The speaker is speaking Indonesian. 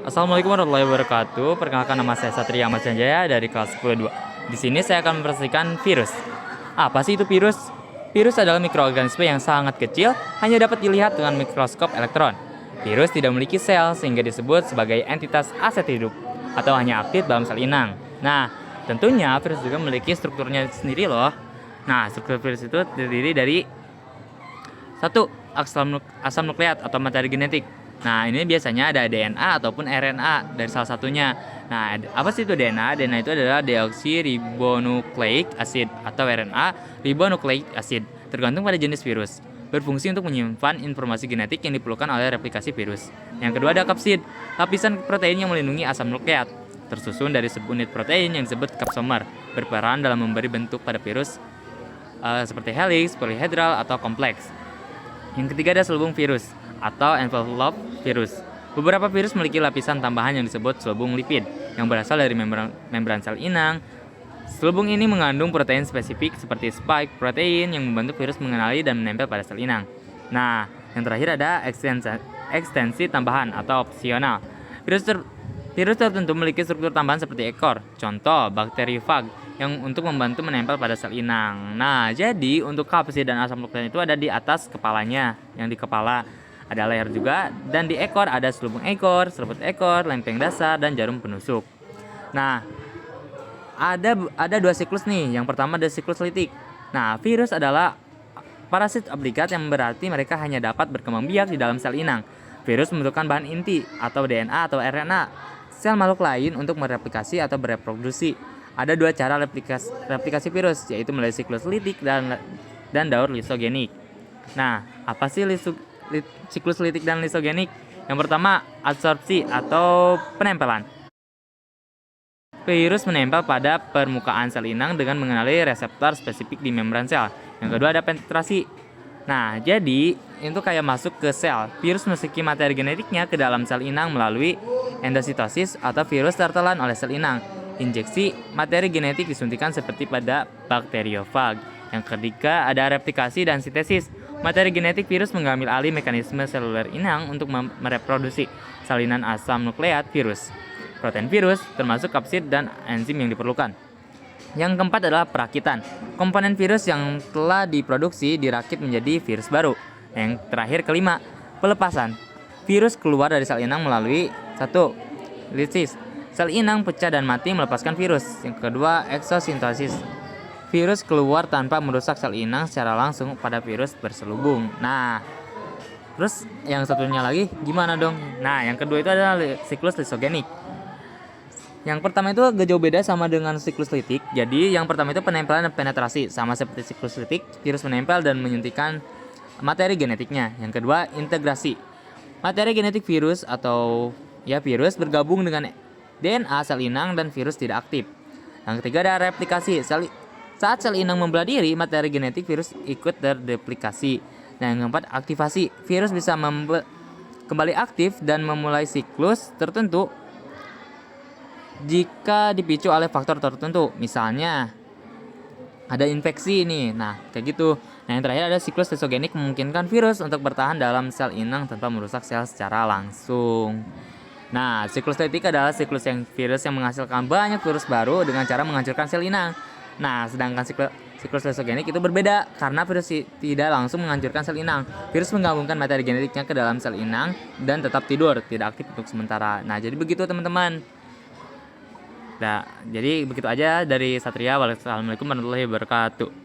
Assalamualaikum warahmatullahi wabarakatuh. Perkenalkan, nama saya Satria Ahmad Sanjaya dari kelas 10 2. Di sini saya akan mempresentasikan virus. Apa sih itu virus? Virus adalah mikroorganisme yang sangat kecil, hanya dapat dilihat dengan mikroskop elektron. Virus tidak memiliki sel sehingga disebut sebagai entitas aset hidup atau hanya aktif dalam sel inang. Nah, tentunya virus juga memiliki strukturnya sendiri loh. Nah, struktur virus itu terdiri dari satu, asam nukleat atau materi genetik. Nah, ini biasanya ada DNA ataupun RNA dari salah satunya. Nah, apa sih itu DNA? DNA itu adalah deoksiribonucleic acid atau RNA ribonucleic acid, tergantung pada jenis virus. Berfungsi untuk menyimpan informasi genetik yang diperlukan oleh replikasi virus. Yang kedua ada kapsid, lapisan protein yang melindungi asam nukleat, tersusun dari subunit protein yang disebut kapsomer, berperan dalam memberi bentuk pada virus seperti helix, polyhedral, atau kompleks. Yang ketiga ada selubung virus atau envelope virus. Beberapa virus memiliki lapisan tambahan yang disebut selubung lipid yang berasal dari membran sel inang. Selubung ini mengandung protein spesifik seperti spike protein yang membantu virus mengenali dan menempel pada sel inang. Nah, yang terakhir ada ekstensi tambahan atau opsional. Virus tertentu memiliki struktur tambahan seperti ekor, contoh bakterifag, yang untuk membantu menempel pada sel inang. Nah, jadi untuk kapsid dan asam nukleat itu ada di atas kepalanya, yang di kepala ada leher juga, dan di ekor ada selubung ekor, selaput ekor, lempeng dasar, dan jarum penusuk. Nah, ada dua siklus nih. Yang pertama ada siklus litik. Nah, virus adalah parasit obligat yang berarti mereka hanya dapat berkembang biak di dalam sel inang. Virus membutuhkan bahan inti atau DNA atau RNA sel makhluk lain untuk mereplikasi atau bereproduksi. Ada dua cara replikasi virus, yaitu melalui siklus litik dan daur lisogenik. Nah, apa sih siklus litik dan lisogenik? Yang pertama, adsorpsi atau penempelan. Virus menempel pada permukaan sel inang dengan mengenali reseptor spesifik di membran sel. Yang kedua ada penetrasi. Nah, jadi itu kayak masuk ke sel. Virus memasuki materi genetiknya ke dalam sel inang melalui endositosis atau virus tertelan oleh sel inang. Injeksi materi genetik disuntikan seperti pada bakteriofag. Yang ketiga ada replikasi dan sintesis. Materi genetik virus mengambil alih mekanisme seluler inang untuk mereproduksi salinan asam nukleat virus. Protein virus termasuk kapsid dan enzim yang diperlukan. Yang keempat adalah perakitan. Komponen virus yang telah diproduksi dirakit menjadi virus baru. Yang terakhir kelima, pelepasan. Virus keluar dari sel inang melalui 1. Lisis. Sel inang pecah dan mati melepaskan virus. Yang kedua, eksosintesis. Virus keluar tanpa merusak sel inang secara langsung pada virus berselubung. Nah, terus yang satunya lagi gimana dong? Nah, yang kedua itu adalah siklus lisogenik. Yang pertama itu agak jauh beda sama dengan siklus litik. Jadi yang pertama itu penempelan dan penetrasi. Sama seperti siklus litik, virus menempel dan menyuntikkan materi genetiknya. Yang kedua, integrasi. Materi genetik virus atau virus bergabung dengan DNA sel inang dan virus tidak aktif. Yang ketiga ada replikasi. Saat sel inang membelah diri, materi genetik virus ikut terdeplikasi. Dan yang keempat, aktivasi. Virus bisa kembali aktif dan memulai siklus tertentu jika dipicu oleh faktor tertentu, misalnya ada infeksi nih. Nah, kayak gitu. Nah, yang terakhir ada siklus lisogenik, memungkinkan virus untuk bertahan dalam sel inang tanpa merusak sel secara langsung. Nah, siklus litik adalah siklus virus yang menghasilkan banyak virus baru dengan cara menghancurkan sel inang. Nah, sedangkan siklus lisogenik itu berbeda karena virus tidak langsung menghancurkan sel inang. Virus menggabungkan materi genetiknya ke dalam sel inang dan tetap tidur, tidak aktif untuk sementara. Nah, jadi begitu teman-teman. Nah, jadi begitu aja dari Satria. Wassalamualaikum warahmatullahi wabarakatuh.